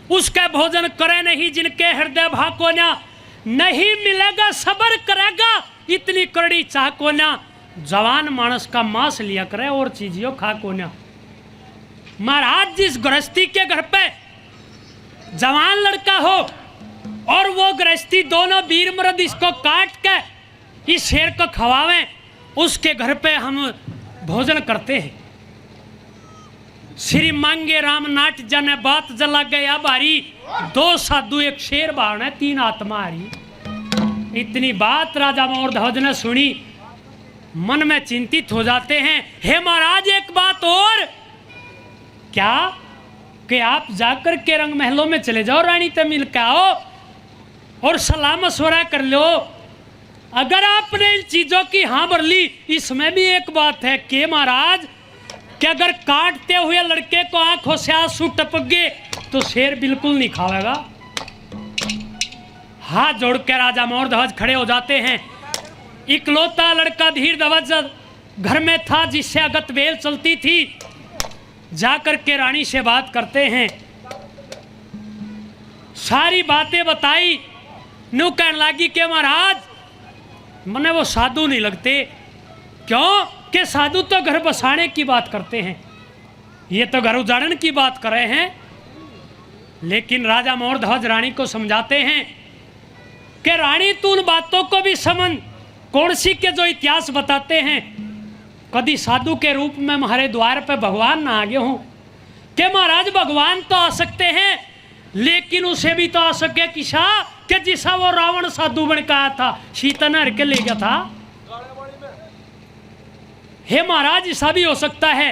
उसके भोजन करे नहीं जिनके हृदय भाको ना, नहीं मिलेगा सबर करेगा इतनी कड़ी चाह को ना। जवान मानस का मांस लिया करे और चीजियों खा को ना। महाराज जिस गृहस्थी के घर पे जवान लड़का हो और वो गृहस्थी दोनों वीर मर्द इसको काट के इस शेर को खवावें, उसके घर पे हम भोजन करते हैं। श्री मांगे राम नाट जाने बात जला गया भारी, दो साधु एक शेर बारने तीन आत्मा हरी। इतनी बात राजा मोरध्वज ने सुनी, मन में चिंतित हो जाते हैं। हे महाराज एक बात और, क्या कि आप जाकर के रंग महलों में चले जाओ, रानी से मिल के आओ और सलाह मशवरा कर लो। अगर आपने इन चीजों की हाँ भर ली, इसमें भी एक बात है कि महाराज कि अगर काटते हुए लड़के को आंखों से आंसू टपक गए तो शेर बिल्कुल नहीं खाएगा। हाथ जोड़ के राजा मोरध्वज खड़े हो जाते हैं। इकलौता लड़का धीर ध्वज घर में था जिससे अगत बेल चलती थी। जाकर के रानी से बात करते हैं, सारी बातें बताई। नु कहने लगी कि महाराज मने वो साधु नहीं लगते। क्यों कि साधु तो घर बसाने की बात करते हैं, ये तो घर उजाड़ने की बात कर रहे हैं। लेकिन राजा मोरध्वज रानी को समझाते हैं कि रानी तू उन बातों को भी समझ, कौन सी के जो इतिहास बताते हैं। कभी साधु के रूप में हमारे द्वार पे भगवान ना आगे हों कि महाराज भगवान तो आ सकते हैं, लेकिन उसे भी तो आ सके किसा कि जिसा वो रावण साधु बन के आया था, सीता ने हर के ले गया था। हे महाराज ऐसा भी हो सकता है।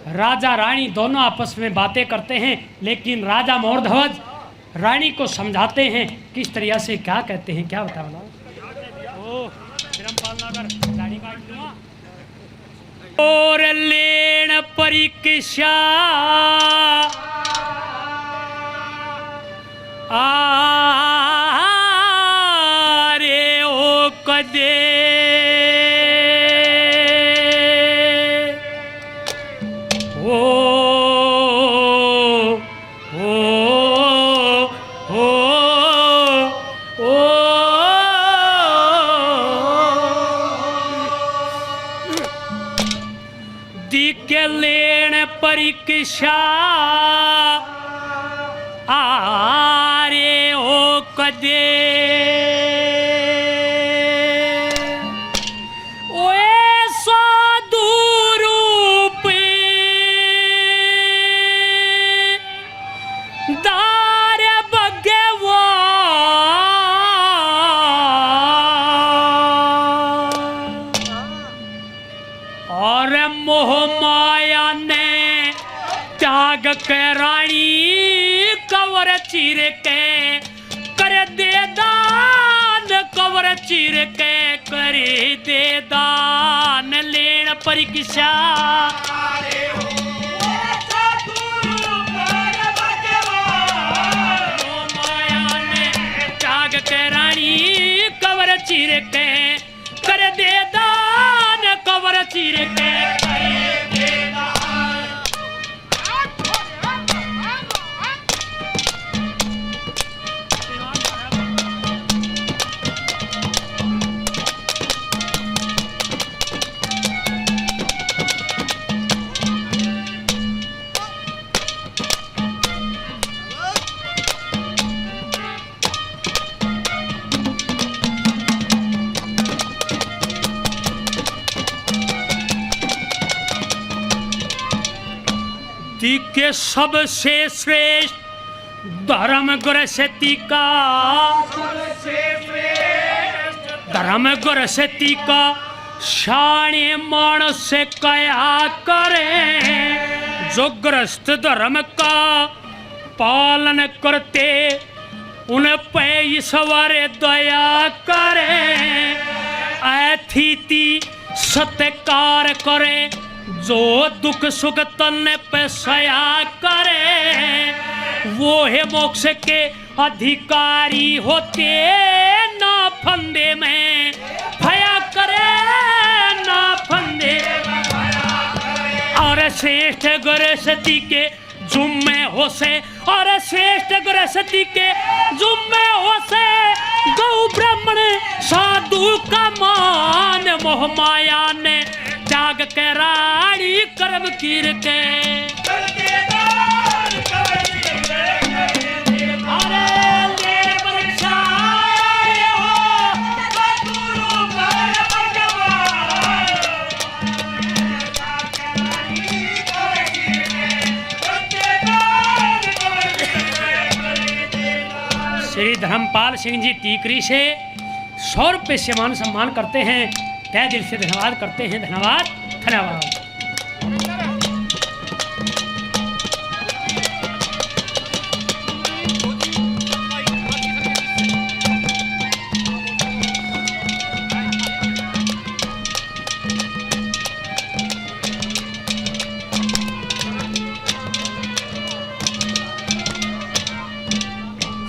राजा रानी दोनों आपस में बातें करते हैं, लेकिन राजा मोरध्वज रानी को समझाते हैं किस तरह से, क्या कहते हैं, क्या बता बोला। और लेन परीक्षा रे ओ कदे परीक्षा आरे ओ कदे ओए साधु रूप दार भगवान और मोह माया ने त्याग के रानी कवर चीर के कर दे दान, कवर चीर के करे दे दान। लेन परीक्षा माया ने त्याग के रानी कवर चीर के कर दे दान, कवर चीर के के सबसे श्रेष्ठ धर्म गृहस्थी का, धर्म गृहस्थी का शाणे मानस से कया करे। जो गृहस्थ धर्म का पालन करते उन पे ईश्वर दया करे। अतिथि सत्कार करे, जो दुख सुख तन पे सया करे। वो है मोक्ष के अधिकारी होते, ना फंदे में भया करे, ना फंदे। और श्रेष्ठ गृहस्थी के जुम्मे हो से और श्रेष्ठ गृहस्थी के जुम्मे हो से गौ ब्राह्मण साधु का मान मोह माया ने त्याग के रानी कर्म कीर के श्री धर्मपाल सिंह जी टीकरी से 100 रुपये से मान सम्मान करते हैं। तहे दिल से धन्यवाद करते हैं। धन्यवाद धन्यवाद।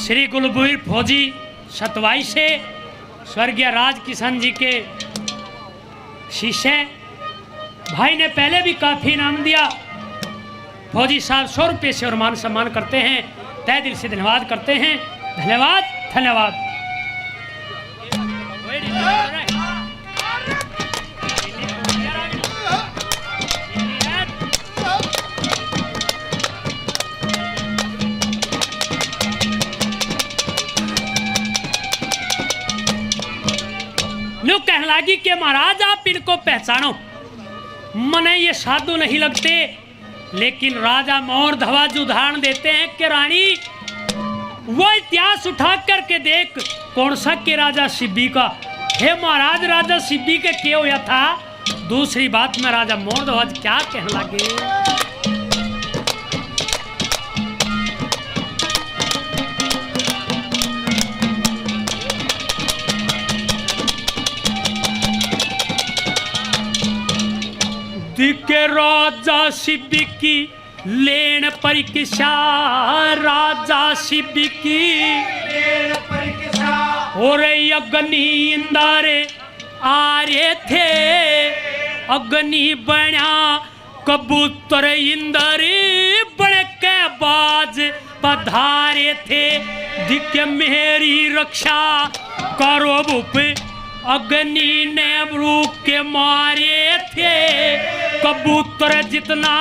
श्री कुलबीर फौजी सतवाई से स्वर्गीय राज किशन जी के शिष्य भाई ने पहले भी काफ़ी इनाम दिया। फौजी साहब 100 रुपये से और मान सम्मान करते हैं। तहे दिल से धन्यवाद करते हैं। धन्यवाद धन्यवाद। लो कहने लगी कि महाराज आप इनको पहचानो, मने ये साधु नहीं लगते। लेकिन राजा मोर ध्वज उदाहरण देते हैं कि रानी वो इतिहास उठा करके देख कौन सा के राजा शिब्बी का। हे महाराज राजा शिब्बी के क्या हुआ था। दूसरी बात में राजा मोर ध्वज क्या कहने लगे। दिखे राजा शिब्बी की लेन परीक्षा, राजा शिब्बी की लेन परीक्षा। और अग्नि इंदारे आ रहे थे, अग्नि बना कबूतर इंदरी बड़ के बाज पधारे थे। दिखे मेरी रक्षा करो भूप, अग्नि ने रूप के मारे थे। कबूतर जितना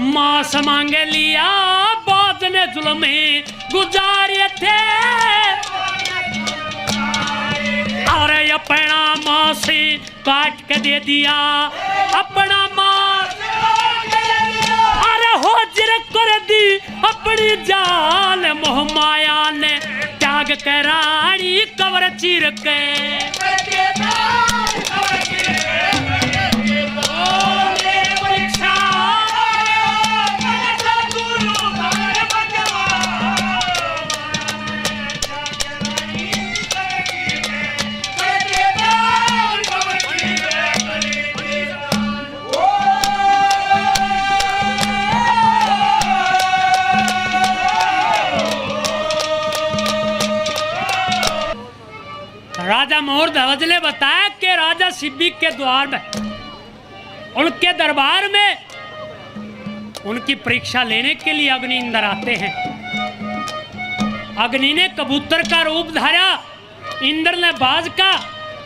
मांस मांग लिया, बाज ने जुल्म गुजारे थे। अरे अपना मांस काट के दे दिया, अपना मांस अरे हाजिर कर दी अपनी जान। मोह माया ने त्याग के रानी कवर चीर के। राजा मोर ध्वज ने बताया कि राजा शिब्बी के द्वार में, उनके दरबार में उनकी परीक्षा लेने के लिए अग्नि इंद्र आते हैं। अग्नि ने कबूतर का रूप धारा, इंद्र ने बाज का।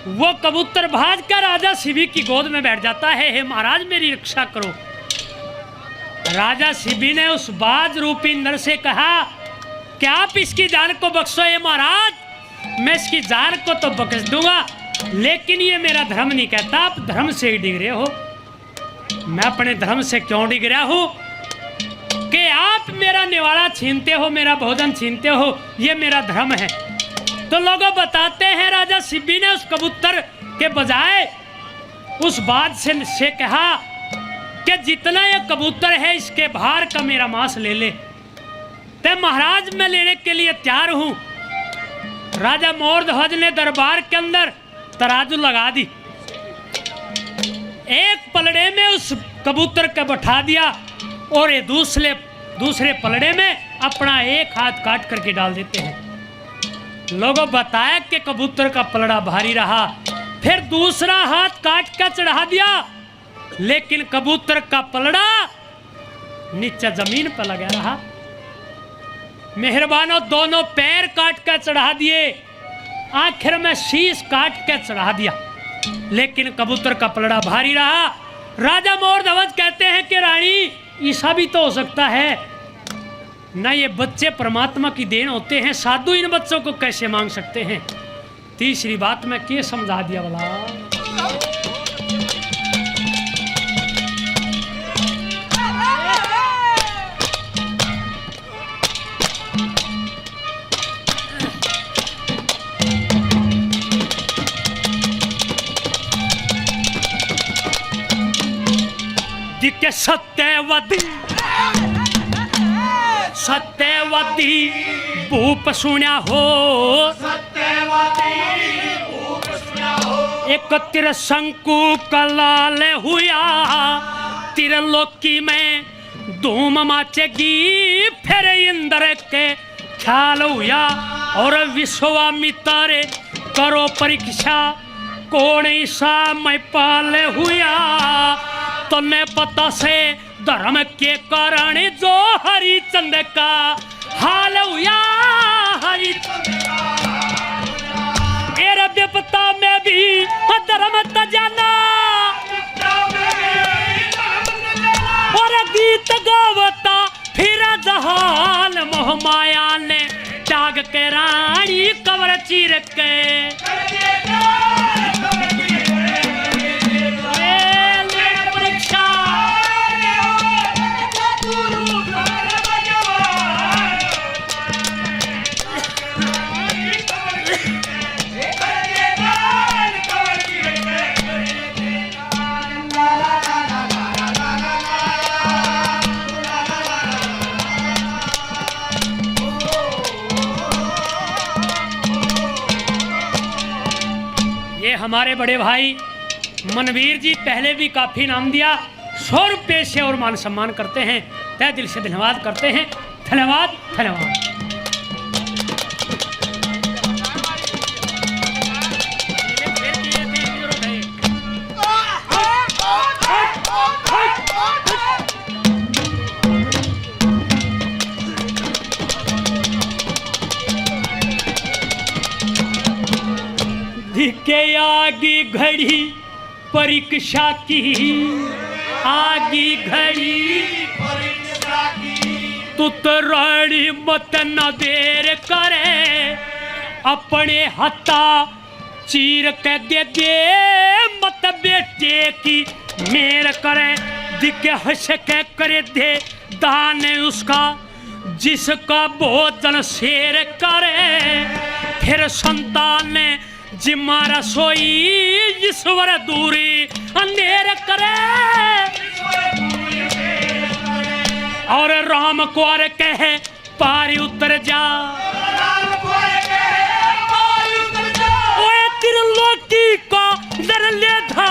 वो कबूतर भाज कर राजा शिब्बी की गोद में बैठ जाता है। हे महाराज मेरी रक्षा करो। राजा शिब्बी ने उस बाज रूपी इंद्र से कहा कि आप इसकी जान को बख्शो। हे महाराज मैं इसकी जान को तो बख्श दूंगा, लेकिन ये मेरा धर्म नहीं कहता। आप धर्म से ही डिग रहे हो। मैं अपने धर्म से क्यों डिग रहा हूं कि आप मेरा निवाला छीनते हो, मेरा भोजन छीनते हो। ये मेरा धर्म है। तो लोग बताते हैं राजा शिब्बी ने उस कबूतर के बजाय उस बाज से कहा कि जितना ये कबूतर है इसके भार का मेरा मांस ले ले। ते महाराज मैं लेने के लिए तैयार हूं। राजा मोर ध्वज ने दरबार के अंदर तराजू लगा दी। एक पलड़े में उस कबूतर को बैठा दिया और ये दूसरे पलड़े में अपना एक हाथ काट करके डाल देते हैं। लोगों बताया कि कबूतर का पलड़ा भारी रहा। फिर दूसरा हाथ काट कर चढ़ा दिया, लेकिन कबूतर का पलड़ा नीचे जमीन पर लगा रहा। मेहरबानों दोनों पैर काट कर चढ़ा दिए, आखिर में शीश काट कर चढ़ा दिया, लेकिन कबूतर का पलड़ा भारी रहा। राजा मोर ध्वज कहते हैं कि रानी ऐसा भी तो हो सकता है ना, ये बच्चे परमात्मा की देन होते हैं, साधु इन बच्चों को कैसे मांग सकते हैं। तीसरी बात मैं क्या समझा दिया बोला, के सत्यवती सत्यवती भूप सुना हो, एक तिरशंकु कलाल हुआ, तिरलोकी में धूम माचेगी, फिर इंद्र के ख्याल हुआ, और विश्वामित्र करो परीक्षा, कौन ईसा मैं पाल हुआ, तन्ने पता से धर्म के कारण जो हरिचंद्र का हाल हुआ, हरिचंद्र का विपता में भी धर्म तजाना, और गीत गावता फिर जहान, मोह माया ने त्याग के रानी कवर चीर के, हमारे बड़े भाई मनवीर जी पहले भी काफी नाम दिया, 100 रुपये से और मान सम्मान करते हैं, तहे दिल से धन्यवाद करते हैं। धन्यवाद धन्यवाद। के आगी घड़ी परीक्षा की, आगी घड़ी परीक्षा की, तू तो रानी मत न देर करे, अपने हत्ता चीर के दे मत बेटे की मेर करे, दिखे हंस के करे दे दान उसका, जिसका भोजन शेर करे, फिर संतान जिम्मा रसोई ईश्वर दूरी अंधेर करे, और राम कुंवर कहे पारी उतर जा, ओए त्रिलोकी का दर ले था,